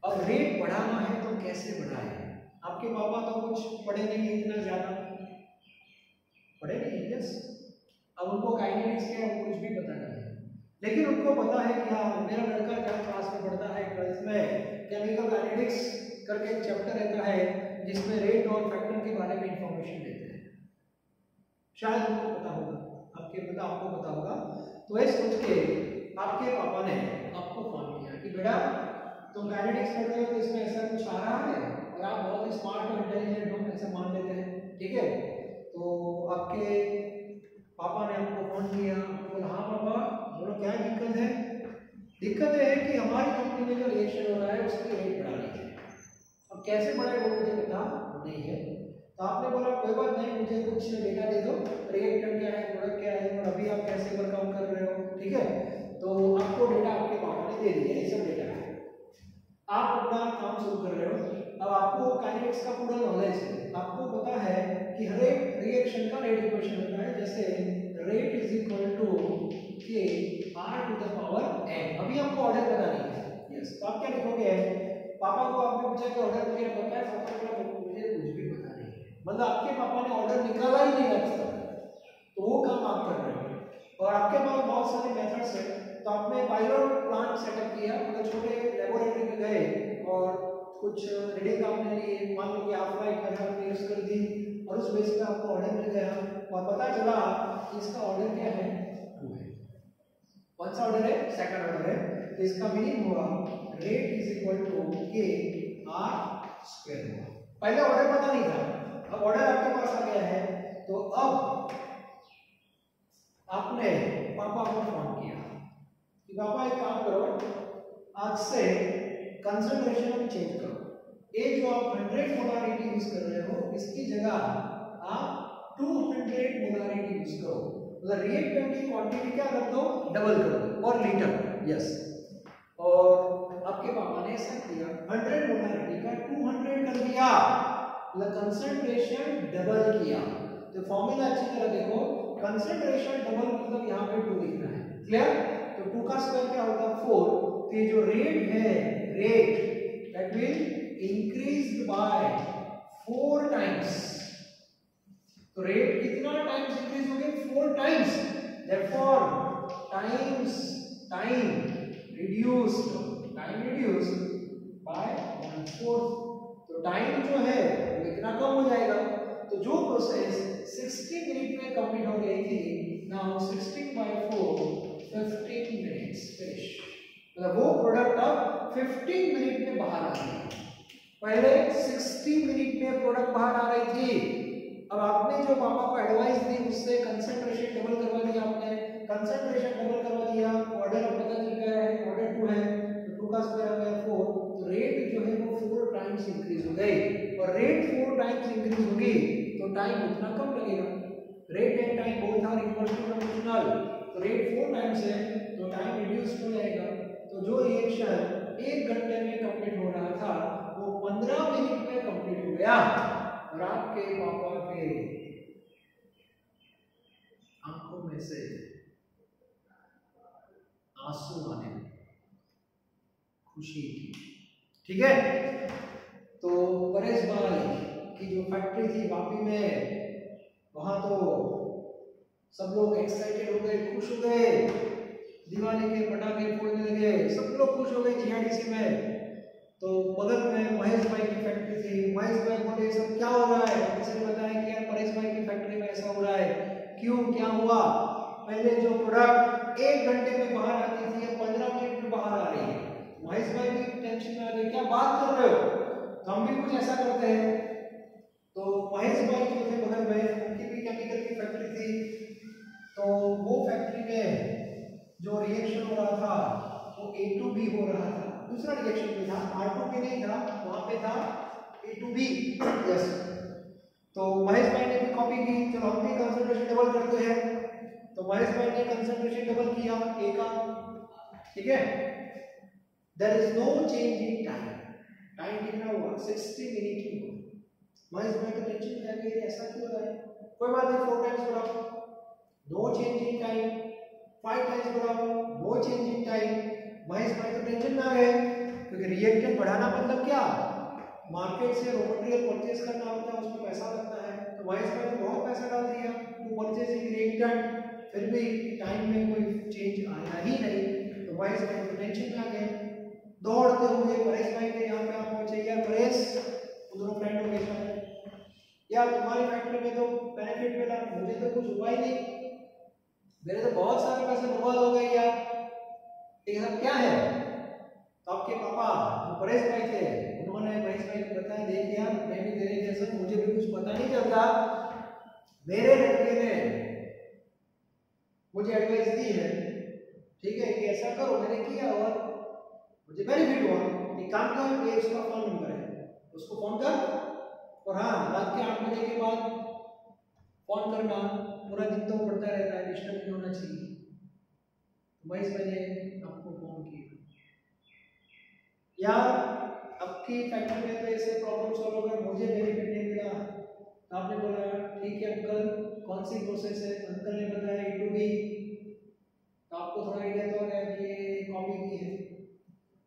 अब रेट बढ़ाना है तो कैसे बढ़ाएं? आपके पापा तो कुछ पढ़े नहीं इतना ज्यादा, पढ़े नहीं, यस। अब उनको काइनेटिक्स के कुछ भी पता नहीं है, लेकिन उनको पता है कि हाँ मेरा लड़का क्या क्लास में पढ़ता है, 12th में केमिकल काइनेटिक्स करके एक चैप्टर रहता है जिसमें रेट और फैक्टर के बारे में इंफॉर्मेशन देते हैं, शायद उनको पता होगा, आपको पता होगा। तो ये सोच के आपके पापा ने आपको फोन किया कि बेटा तुम काइनेटिक्स पढ़ रहे हो तो इसमें ऐसा कुछ आ रहा है और आप बहुत ही स्मार्ट और इंटेलिजेंट हो, ऐसा मान लेते हैं, ठीक है। तो आपके पापा ने आपको फोन किया, बोला हाँ पापा बोलो क्या दिक्कत है? दिक्कत है कि हमारी कंपनी में जो रिएक्शन हो रहा है उसकी रेट बढ़ानी है। अब कैसे बढ़ाए वो मुझे पता नहीं है। तो आपने बोला कोई बात नहीं, मुझे कुछ डेटा दे दो, रिएक्टर क्या है, प्रोडक्ट क्या है और अभी आप कैसे वर्कआउट कर रहे हो, ठीक है। तो आपको डेटा आपके पापा ने दे दिया, ये सब डेटा है, आप अपना काम शुरू कर रहे हो। अब आपको काइनेटिक्स का पूरा नॉलेज है, आपको पता है कि हर एक रिएक्शन का रेट इक्वेशन होता है, जैसे rate is equal to K R to the power n। अभी आपको ऑर्डर बतानी है, यस। तो आप क्या लिखोगे? पापा को आपने पूछा कि ऑर्डर मुझे पता है, पापा बोला मुझे कुछ भी पता नहीं है, मतलब आपके पापा ने ऑर्डर निकाला ही नहीं आज तक, तो वो काम आप कर रहे हो। और आपके पास बहुत सारे मेथड्स हैं, तो आपने पायलट प्लांट सेटअप किया, मतलब छोटे लेबोरेटरी में गए और कुछ रीडिंग आपने ली, मान लो कि हाफ लाइफ मैथड यूज कर दी और उस बेस पे आपको ऑर्डर मिल गया और पता चला कि इसका ऑर्डर क्या है, 2 है। कौन सा ऑर्डर है? सेकंड ऑर्डर है। तो इसका मीनिंग हुआ rate is equal to K are square हुआ। पहले ऑर्डर पता नहीं था, अब ऑर्डर आपके पास आ गया है। तो अब आपने पापा को फोन किया कि पापा एक काम करो, आज से कंसंट्रेशन में चेंज करो, ये जो आप 100 मोलारिटी यूज कर रहे हो इसकी जगह आप 200 मोलारिटी यूज करो, मतलब रिएक्टेंट की क्वांटिटी क्या कर दो, डबल कर दो और लीटर, यस। और आपके पापा ने ऐसा किया, 100 मोलारिटी का 200 कर दिया, मतलब कंसंट्रेशन डबल किया। तो फॉर्मूला अच्छी तरह देखो, कंसंट्रेशन डबल मतलब यहाँ पे 2 लिखना है, क्लियर। तो 2 का स्क्वायर क्या होगा, 4। तो ये जो रेट है, rate that will increased by 4 times. तो रेट कितना टाइम्स इंक्रीज हो गई, 4 times. Therefore time reduced by 1/4। तो टाइम जो है वो इतना कम हो जाएगा। तो जो प्रोसेस 60 मिनट में कंप्लीट हो गई थी, नाउ 16/4 15 मिनट्स फिनिश, मतलब वो प्रोडक्ट अब 15 मिनट में बाहर आ गई। पहले 60 मिनट में प्रोडक्ट बाहर आ रही थी। अब आपने जो पापा को एडवाइस दी उससे कंसंट्रेशन डबल करवा दिया, आपने कंसंट्रेशन डबल करवा दिया, ऑर्डर अब पता चल गया है, ऑर्डर 2 है तो 2 का स्क्वायर आ गया 4। तो रेट जो है वो 4 टाइम्स इंक्रीज हो गई, और रेट 4 टाइम्स इंक्रीज होगी तो टाइम उतना कम लगेगा। Rate and time both are equal to proportional, तो रेट 4 टाइम्स है तो टाइम रिड्यूस हो जाएगा। तो जो रिएक्शन 1 घंटे में कंप्लीट हो रहा था वो 15 मिनट में कंप्लीट हो गया, और आपके पापा के आंखों में से आंसू आने लगे, खुशी की, ठीक है। तो परेश भाई की जो फैक्ट्री थी वापी में, वहां तो सब लोग एक्साइटेड हो गए, खुश हो गए, दिवाली के पटाखे फोड़ने लगे, सब लोग खुश हो गए जीआईडीसी में। तो बगल में महेश भाई की फैक्ट्री थी, महेश भाई बोले सब क्या हो रहा है, किसी ने बताया कि यार परेश भाई की फैक्ट्री में ऐसा हो रहा है। क्यों, क्या हुआ? पहले जो प्रोडक्ट 1 घंटे में बाहर आती थी अब 15 मिनट में बाहर आ रही है। महेश भाई भी टेंशन में आ गए, क्या बात कर रहे हो, तो हम भी कुछ ऐसा करते हैं। तो महेश भाई जो थे बगल में, उनकी भी केमिकल की फैक्ट्री थी, तो वो फैक्ट्री में जो रिएक्शन हो रहा था वो A2B हो रहा था, दूसरा रिएक्शन भी था, R2B नहीं था, वहां पे था A2B, यस। तो महेश भाई ने भी कॉपी की, चलो हम भी कंसंट्रेशन डबल करते हैं। तो महेश भाई ने कंसंट्रेशन डबल किया A का, ठीक है। There is no change in time, time कितना हुआ, 60 मिनट ही हुआ, महेश भाई तो टेंशन में जाके ऐसा क्यों हो रहा है? कोई बात नहीं, 4 टाइम्स बढ़ाओ, no change in time, 5 times बढ़ाओ, no change in time. Mahesh भाई तो टेंशन में आ गए, क्योंकि रिएक्टेंट बढ़ाना मतलब क्या, मार्केट से रॉ मटेरियल परचेज करना होता है, उसमें पैसा लगता है। तो महेश भाई ने बहुत पैसा डाल दिया टू परचेजिंग रिएक्टेंट, फिर भी टाइम में कोई चेंज आया ही नहीं। तो महेश भाई तो टेंशन में आ गए, दौड़ते हुए परेश भाई के यहाँ पे आप पहुंचे। यार परेश, दोनों फ्रेंड हो गए, यार तुम्हारी फैक्ट्री में तो बेनिफिट मिला, मुझे तो कुछ हुआ ही नहीं, मेरे तो बहुत सारे पैसे बर्बाद हो गए यार, ये सब क्या है? तो आपके पापा जो परेश भाई थे, उन्होंने महेश भाई को बताया, देख यार मैं भी तेरे जैसा, मुझे भी कुछ पता नहीं चलता, मेरे लड़के ने मुझे एडवाइस दी है, ठीक है, कि ऐसा करो, मैंने किया और मुझे बेनिफिट हुआ। एक काम कर, ये उसका फोन नंबर है, उसको फोन कर, और हाँ रात के 8 बजे के बाद फोन करना, पूरा दिन तो पड़ता रहता है, डिस्टर्ब नहीं होना चाहिए। महेश भाई ने आपको फोन किया, यार आपकी फैक्ट्री में तो ऐसे प्रॉब्लम सॉल्व होगा, मुझे बेनिफिट नहीं मिला। तो आपने बोला ठीक है अंकल, कौन सी प्रोसेस है? अंकल ने बताया A to B। तो आपको थोड़ा आइडिया तो हो गया कि ये कॉपी की है।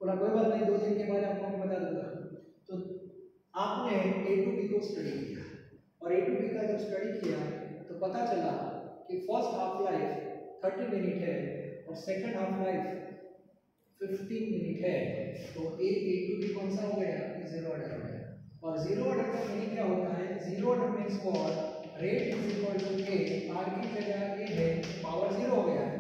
बोला कोई बात नहीं, 2 दिन के बाद आपको मैं बता दूंगा। तो आपने A to B को स्टडी किया, और A to B का जब स्टडी किया तो पता चला कि फर्स्ट हाफ लाइफ 30 मिनट है और सेकंड हाफ लाइफ 15 मिनट है। तो A to B कौन सा हो गया? जीरो ऑर्डर हो गया। और जीरो ऑर्डर का मीनिंग क्या होता है? Zero order means what? Rate is equal to A, R की जगह A है, पावर 0 हो गया है।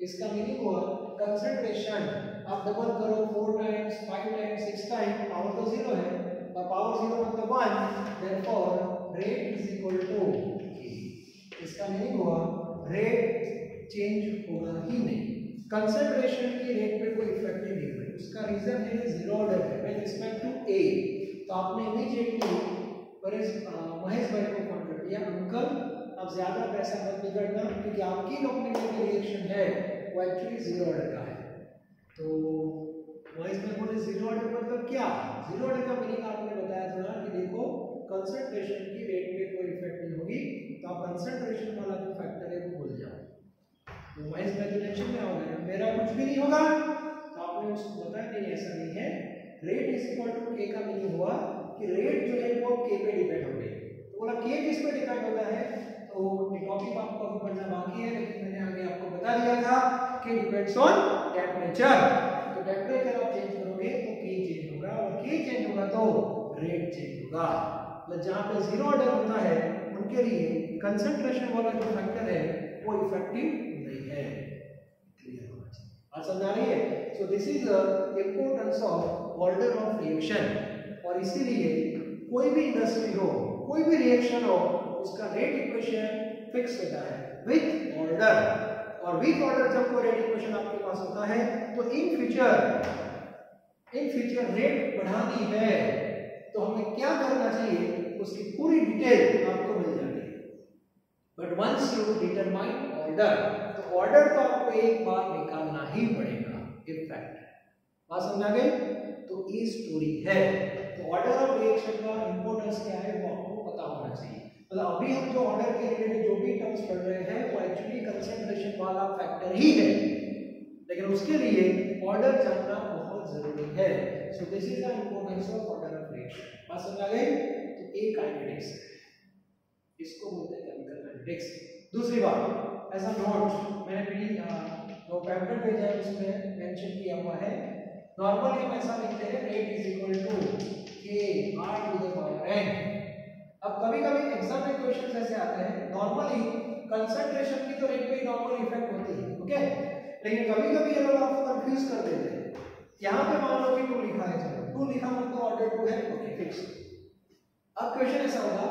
इसका मीनिंग हुआ कंसंट्रेशन, आप डबल करो 4 टाइम्स, 5 टाइम्स, 6 टाइम्स, पावर तो 0 है, और पावर 0 मतलब 1, therefore rate is equal to A। इसका मीनिंग हुआ रेट चेंज होगा ही नहीं, कंसंट्रेशन की रेट पे कोई इफेक्ट नहीं है। उसका रीजन है जीरो ऑर्डर है विद रिस्पेक्ट टू A। तो आपने इमीडिएटली महेश भाई को फोन कर दिया, अंकल अब ज्यादा पैसा मत बिगड़ना, क्योंकि आपकी कंपनी में जो रिएक्शन है वो एक्चुअली जीरो ऑर्डर का है। तो महेश भाई बोले जीरो ऑर्डर मतलब क्या? जीरो ऑर्डर का मीनिंग आपने बताया था ना कि देखो कंसंट्रेशन की रेट पे कोई इफेक्ट नहीं होगी, तो आप कंसंट्रेशन वाला जो फैक्टर है वो भूल जाओ। तो महेश भाई तो टेंशन में हो गए, मेरा कुछ भी नहीं होगा। तो आपने उसको बताया नहीं ऐसा नहीं है, rate is equal to K का मीनिंग हुआ कि रेट जो है वो K पे डिपेंड हो गई। तो बोला K किस पे डिपेंड होता है? तो ये टॉपिक आपको अभी पढ़ना बाकी है, लेकिन मैंने आगे आपको बता दिया था कि डिपेंड्स ऑन टेम्परेचर। तो टेम्परेचर आप चेंज करोगे तो K चेंज होगा, और K चेंज होगा तो रेट चेंज होगा। मतलब जहां पे जीरो ऑर्डर होता है उनके लिए कंसंट्रेशन वाला जो फैक्टर है वो इफेक्टिव नहीं है। क्लियर होना चाहिए, बात समझ आ रही है? So this is the importance of order of reaction. और इसीलिए कोई भी इंडस्ट्री हो, कोई भी रिएक्शन हो, उसका रेट इक्वेशन फिक्स होता है विथ ऑर्डर। और विथ ऑर्डर जब कोई रेट इक्वेशन आपके पास होता है तो इन फ्यूचर रेट बढ़ानी है तो हमें क्या करना चाहिए, उसकी पूरी डिटेल आपको मिल जाती है। But once you determine order, तो ऑर्डर तो आपको एक बार निकालना ही पड़ेगा इफेक्ट। बात समझ आ गई? तो ये स्टोरी है। तो ऑर्डर ऑफ रिएक्शन का इंपॉर्टेंस क्या है वो आपको पता होना चाहिए। मतलब अभी हम जो ऑर्डर के रिलेटेड जो भी टर्म्स पढ़ रहे हैं वो एक्चुअली कंसंट्रेशन वाला फैक्टर ही है, लेकिन उसके लिए ऑर्डर जानना बहुत जरूरी है। So this is the importance of order of reaction. बात समझ आ गई? तो एक काइनेटिक्स है, इसको बोलते हैं केमिकल काइनेटिक्स। दूसरी बात, ऐसा नोट मैंने भी जो पैम्पलेट भेजा है उसमें मेंशन किया हुआ है, नॉर्मली हम ऐसा लिखते हैं rate is equal to K R to the power n। अब कभी-कभी एग्जाम में क्वेश्चंस ऐसे आते हैं, नॉर्मली कंसंट्रेशन की तो रेट पे नॉर्मल इफेक्ट होती है, ओके, लेकिन कभी-कभी ये लोग आपको कंफ्यूज कर देते हैं। यहाँ पे मान लो कि 2 लिखा है, चलो 2 लिखा मतलब ऑर्डर 2 है, ओके फिक्स। अब क्वेश्चन ऐसा होगा,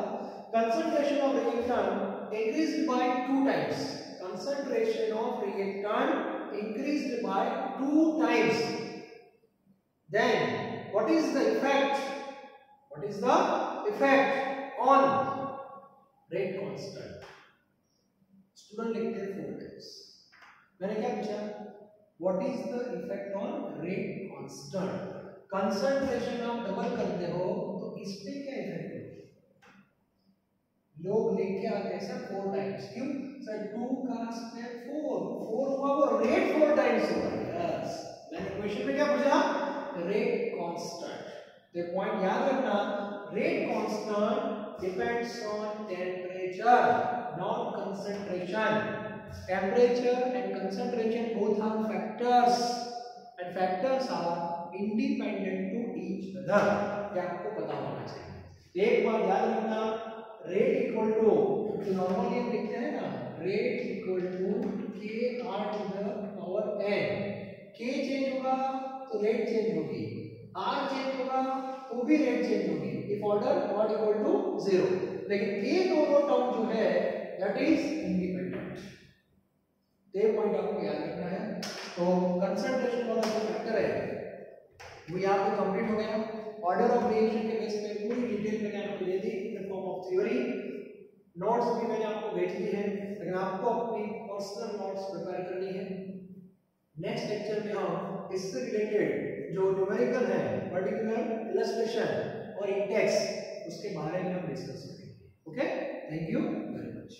concentration of reactant increased by 2 times. Concentration of reactant increased by 2 times. Then what is the effect? What is the effect on rate constant? Student लिखते हैं 4 times. मैंने क्या पूछा? What is the effect on rate constant? Concentration आप double करते हो तो इस पे क्या इफेक्ट होगा? लोग लिख के आते हैं सर 4 टाइम्स, क्यों सर 2 का स्क्वायर 4 हुआ, वो रेट 4 टाइम्स हुआ। यस, मैंने क्वेश्चन में क्या पूछा, रेट कांस्टेंट। तो पॉइंट याद रखना, rate constant depends on temperature not concentration. Temperature and concentration both are factors and factors are independent to each other, ये आपको पता होना चाहिए। एक बात याद रखना, रेट इक्वल टू, तो नॉर्मली हम लिखते हैं ना, rate equal to K R to the power n. K change होगा तो रेट चेंज होगी, आर चेंज होगा तो भी रेट चेंज होगी if order not equal to 0। लेकिन ये दोनों टर्म जो है दैट इज इंडिपेंडेंट। ये पॉइंट आपको याद रखना है। तो कंसंट्रेशन वाला जो फैक्टर है वो यहाँ पे कंप्लीट हो गया। ऑर्डर ऑफ रिएक्शन के बेस पे पूरी डिटेल मैंने आपको दे दी in the form of theory. Notes भी मैंने आपको भेज दिए हैं, लेकिन आपको अपनी पर्सनल नोट्स प्रिपेयर करनी है। नेक्स्ट लेक्चर में हम इससे रिलेटेड जो न्यूमेरिकल है, पर्टिकुलर इलस्ट्रेशन और इंडेक्स, उसके बारे में हम डिस्कस करेंगे। Okay, thank you very much.